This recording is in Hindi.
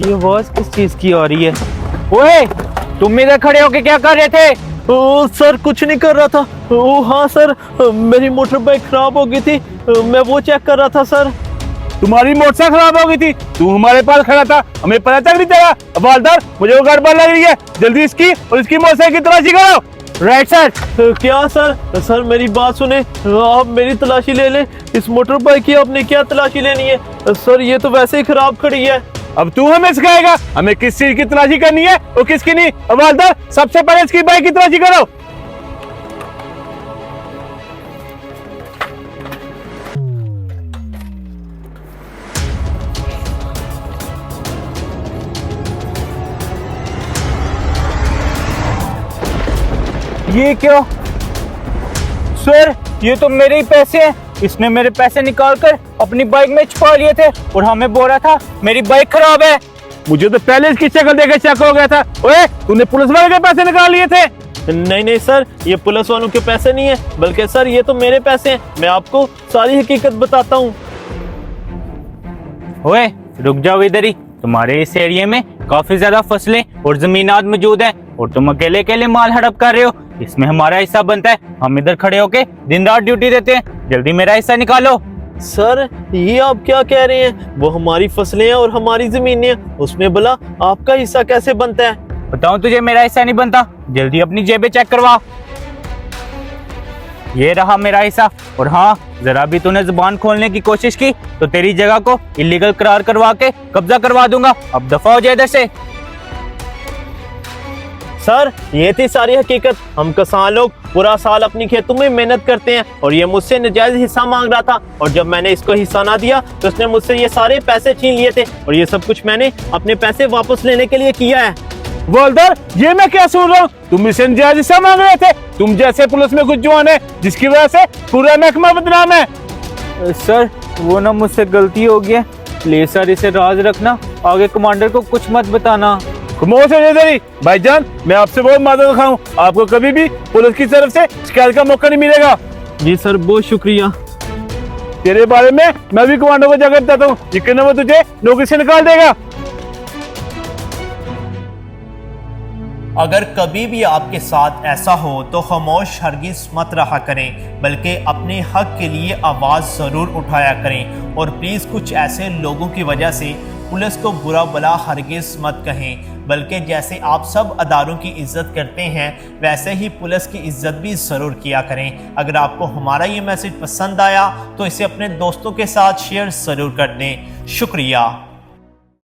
ये आवाज किस चीज की आ रही है? ओए, तुम इधर खड़े होके क्या कर रहे थे? ओ सर, कुछ नहीं कर रहा था। ओ हाँ सर, मेरी मोटर बाइक खराब हो गई थी, मैं वो चेक कर रहा था सर। तुम्हारी मोटरसाइकिल खराब हो गई थी, तू हमारे पास खड़ा था, हमें पता तक नहीं चला। हवलदार, मुझे वो गड़बड़ लग रही है, जल्दी इसकी और इसकी मोटरसाइकिल की तलाशी करो। Right sir. क्या सर? सर मेरी बात सुने, आप मेरी तलाशी ले लें। इस मोटर बाइक की आपने क्या तलाशी लेनी है सर? ये तो वैसे ही खराब खड़ी है। अब तू हमें सिखाएगा हमें किस चीज की तलाशी करनी है और किसकी नहीं। हवलदार, सबसे पहले इसकी बाइक की तलाशी करो। ये क्यों? सर, ये तो मेरे ही पैसे हैं। इसने मेरे पैसे निकाल कर अपनी बाइक में छुपा लिए थे और हमें बोल रहा था मेरी बाइक खराब है। मुझे तो पहले इसकी शक्ल देकर शक हो गया था। ओए, तूने पुलिस वाले के पैसे निकाल लिए थे? नहीं सर, ये पुलिस वालों के पैसे नहीं है, बल्कि सर ये तो मेरे पैसे हैं। मैं आपको सारी हकीकत बताता हूँ। ओए, रुक जाओ इधर ही। तुम्हारे इस एरिया में काफी ज्यादा फसलें और जमीनात मौजूद हैं और तुम अकेले अकेले माल हड़प कर रहे हो। इसमें हमारा हिस्सा बनता है। हम इधर खड़े होके दिन रात ड्यूटी देते हैं। जल्दी मेरा हिस्सा निकालो। सर ये आप क्या कह रहे हैं? वो हमारी फसलें हैं और हमारी जमीनें हैं, उसमें भला आपका हिस्सा कैसे बनता है? बताऊं तुझे मेरा हिस्सा नहीं बनता? जल्दी अपनी जेबें चेक करवा। ये रहा मेरा हिस्सा। और हाँ, जरा भी तूने जुबान खोलने की कोशिश की तो तेरी जगह को इलीगल करार करवा के कब्जा करवा दूंगा। अब दफा हो जाए इधर से। सर ये थी सारी हकीकत। हम किसान लोग पूरा साल अपनी खेतों में मेहनत करते हैं और ये मुझसे नाजायज हिस्सा मांग रहा था, और जब मैंने इसको हिस्सा ना दिया तो इसने मुझसे ये सारे पैसे छीन लिए थे, और ये सब कुछ मैंने अपने पैसे वापस लेने के लिए किया है। हवलदार, ये मैं क्या सुन रहा हूँ? तुम इससे नाजायज हिस्सा मांग रहे थे? तुम जैसे पुलिस में कुछ जवान है जिसकी वजह से पूरा महकमा बदनाम है। सर, वो ना मुझसे गलती हो गई है। प्लीज सर, इसे राज रखना। आगे कमांडर को कुछ मत बताना। खामोश हो जाइए भाईजान, मैं आपसे बहुत माजूर खाऊं। आपको कभी भी पुलिस की तरफ से शिकायत का मौका नहीं मिलेगा। जी सर, बहुत शुक्रिया। तेरे बारे में मैं भी कमांडो को जाकर बताता हूँ, यकीनन वो तुझे नौकरी से निकाल देगा। अगर कभी भी आपके साथ ऐसा हो तो खामोश हरगिज़ मत रहा करें, बल्कि अपने हक के लिए आवाज़ ज़रूर उठाया करें। और प्लीज़ कुछ ऐसे लोगों की वजह से पुलिस को बुरा भला हरगिज़ मत कहें, बल्कि जैसे आप सब अदारों की इज़्ज़त करते हैं वैसे ही पुलिस की इज़्ज़त भी ज़रूर किया करें। अगर आपको हमारा ये मैसेज पसंद आया तो इसे अपने दोस्तों के साथ शेयर ज़रूर कर दें। शुक्रिया।